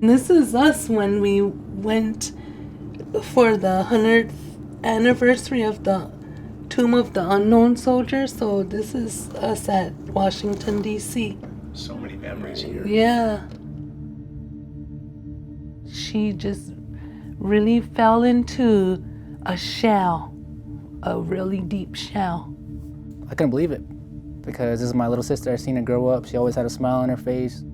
This is us when we went for the 100th anniversary of the Tomb of the Unknown Soldier. So this is us at Washington, D.C. So many memories here. Yeah. She just really fell into a shell, a really deep shell. I couldn't believe it because this is my little sister. I've seen her grow up. She always had a smile on her face.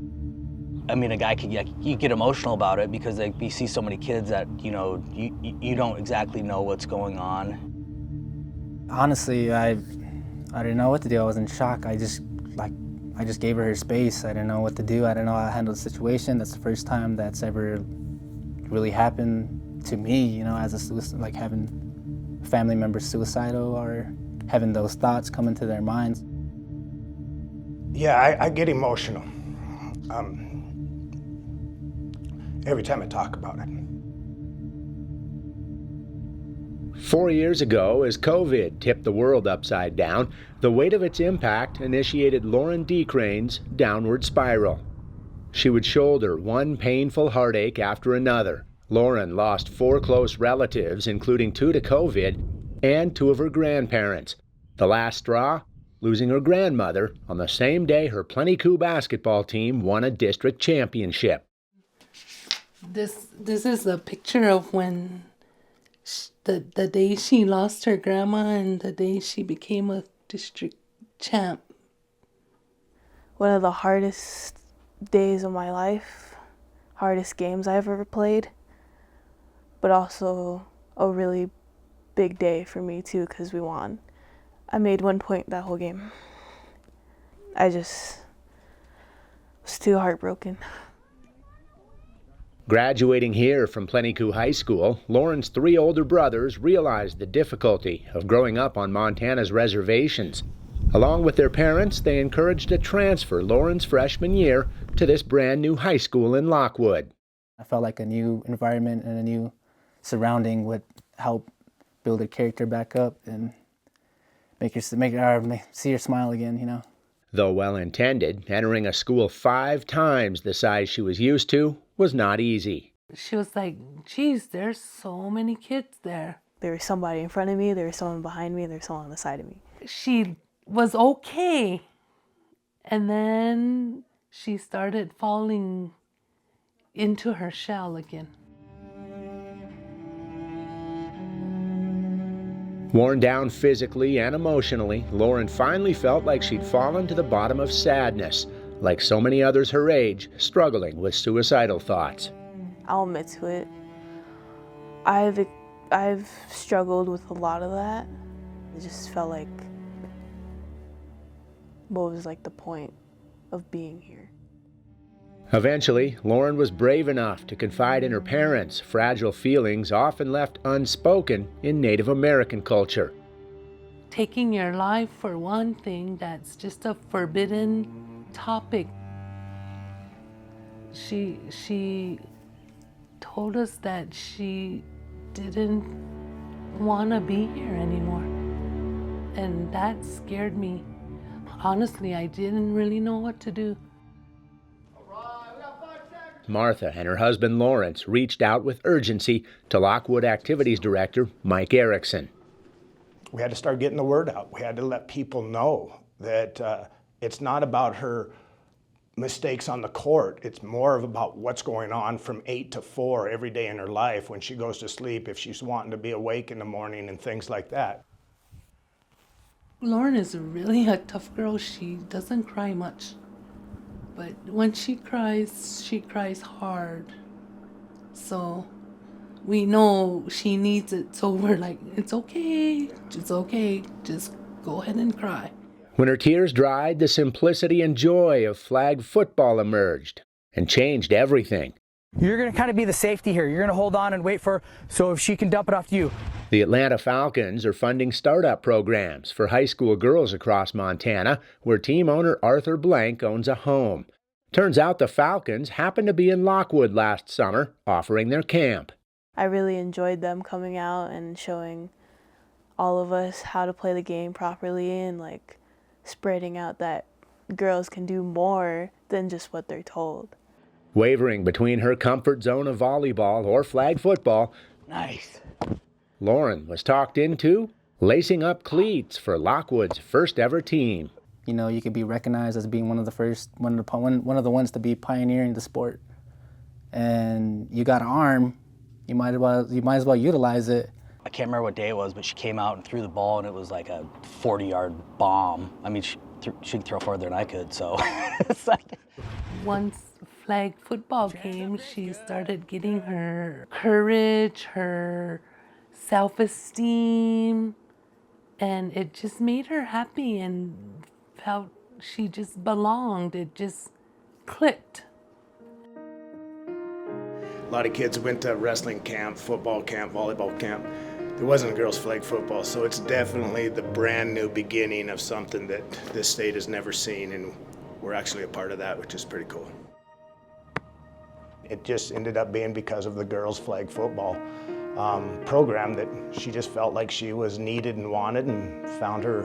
I mean, a guy could get emotional about it because like, you see so many kids that, you know, you don't exactly know what's going on. Honestly, I didn't know what to do. I was in shock. I just gave her space. I didn't know what to do. I didn't know how to handle the situation. That's the first time that's ever really happened to me, you know, as a like having family members suicidal or having those thoughts come into their minds. Yeah, I get emotional. Every time I talk about it. 4 years ago, as COVID tipped the world upside down, the weight of its impact initiated Lawren DeCrane's downward spiral. She would shoulder one painful heartache after another. Lawren lost 4 close relatives, including 2 to COVID, and 2 of her grandparents. The last straw, losing her grandmother on the same day her Plenty Coup basketball team won a district championship. This is a picture of when the day she lost her grandma and the day she became a district champ. One of the hardest days of my life, hardest games I've ever played, but also a really big day for me too because we won. I made 1 point that whole game. I just was too heartbroken. Graduating here from Plenty Coup High School, Lawren's 3 older brothers realized the difficulty of growing up on Montana's reservations. Along with their parents, they encouraged a transfer Lawren's freshman year to this brand new high school in Lockwood. I felt like a new environment and a new surrounding would help build her character back up and see her smile again, you know. Though well-intended, entering a school 5 times the size she was used to was not easy. She was like, geez, there's so many kids there. There was somebody in front of me, there was someone behind me, there was someone on the side of me. She was okay. And then she started falling into her shell again. Worn down physically and emotionally, Lawren finally felt like she'd fallen to the bottom of sadness, like so many others her age, struggling with suicidal thoughts. I'll admit to it. I've struggled with a lot of that. It just felt like, what was like the point of being here? Eventually, Lawren was brave enough to confide in her parents' fragile feelings often left unspoken in Native American culture. Taking your life for one thing, that's just a forbidden topic. She told us that she didn't want to be here anymore. And that scared me. Honestly, I didn't really know what to do. Martha and her husband Lawrence reached out with urgency to Lockwood Activities Director Mike Erickson. We had to start getting the word out. We had to let people know that it's not about her mistakes on the court. It's more of about what's going on from 8 to 4 every day in her life when she goes to sleep, if she's wanting to be awake in the morning and things like that. Lawren is really a tough girl. She doesn't cry much. But when she cries hard. So we know she needs it. So we're like, it's okay. Just go ahead and cry. When her tears dried, the simplicity and joy of flag football emerged and changed everything. You're going to kind of be the safety here. You're going to hold on and wait for, so if she can dump it off to you. The Atlanta Falcons are funding startup programs for high school girls across Montana, where team owner Arthur Blank owns a home. Turns out the Falcons happened to be in Lockwood last summer, offering their camp. I really enjoyed them coming out and showing all of us how to play the game properly and like spreading out that girls can do more than just what they're told. Wavering between her comfort zone of volleyball or flag football, Nice. Lawren was talked into lacing up cleats for Lockwood's first ever team. You know, you could be recognized as being one of the ones to be pioneering the sport. And you got an arm, you might as well utilize it. I can't remember what day it was, but she came out and threw the ball, and it was like a 40-yard bomb. I mean, she could throw farther than I could, so. It's like... Once flag football came, she started getting her courage, her self-esteem, and it just made her happy and felt she just belonged. It just clicked. A lot of kids went to wrestling camp, football camp, volleyball camp. There wasn't a girls' flag football, so it's definitely the brand new beginning of something that this state has never seen, and we're actually a part of that, which is pretty cool. It just ended up being because of the girls' flag football program that she just felt like she was needed and wanted, and found her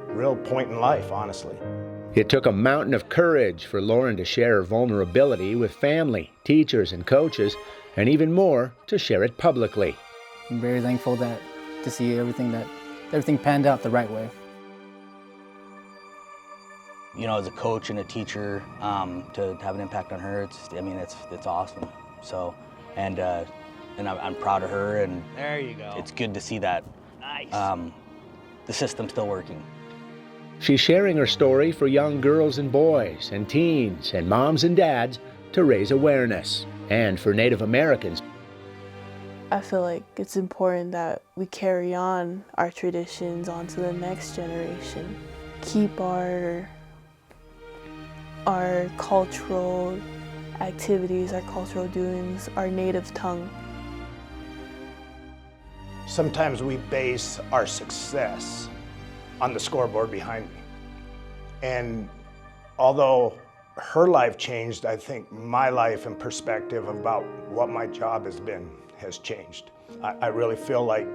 real point in life, honestly. It took a mountain of courage for Lawren to share her vulnerability with family, teachers, and coaches, and even more to share it publicly. I'm very thankful to see everything panned out the right way. You know, as a coach and a teacher, to have an impact on her, it's awesome. So, and I'm proud of her, and There you go. it's good to see that Nice. the system's still working. She's sharing her story for young girls and boys and teens and moms and dads to raise awareness, and for Native Americans. I feel like it's important that we carry on our traditions onto the next generation. Keep our cultural activities, our cultural doings, our native tongue. Sometimes we base our success on the scoreboard behind me. And although her life changed, I think my life and perspective about what my job has changed. I really feel like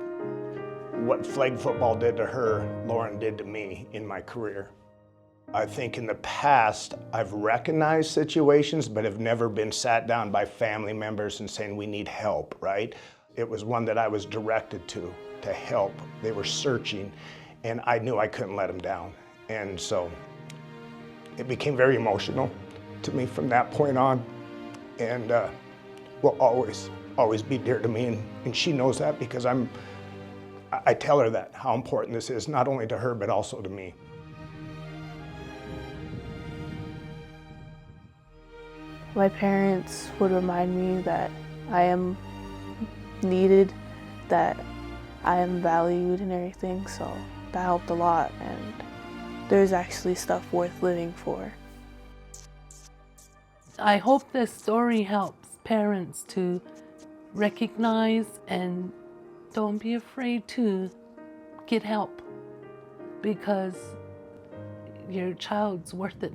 what flag football did to her, Lawren did to me in my career. I think in the past, I've recognized situations, but have never been sat down by family members and saying, we need help, right? It was one that I was directed to help. They were searching, and I knew I couldn't let them down. And so it became very emotional to me from that point on, and will always be dear to me, and she knows that, because I tell her that, how important this is, not only to her, but also to me. My parents would remind me that I am needed, that I am valued and everything, so that helped a lot, and there's actually stuff worth living for. I hope this story helps parents to recognize and don't be afraid to get help, because your child's worth it.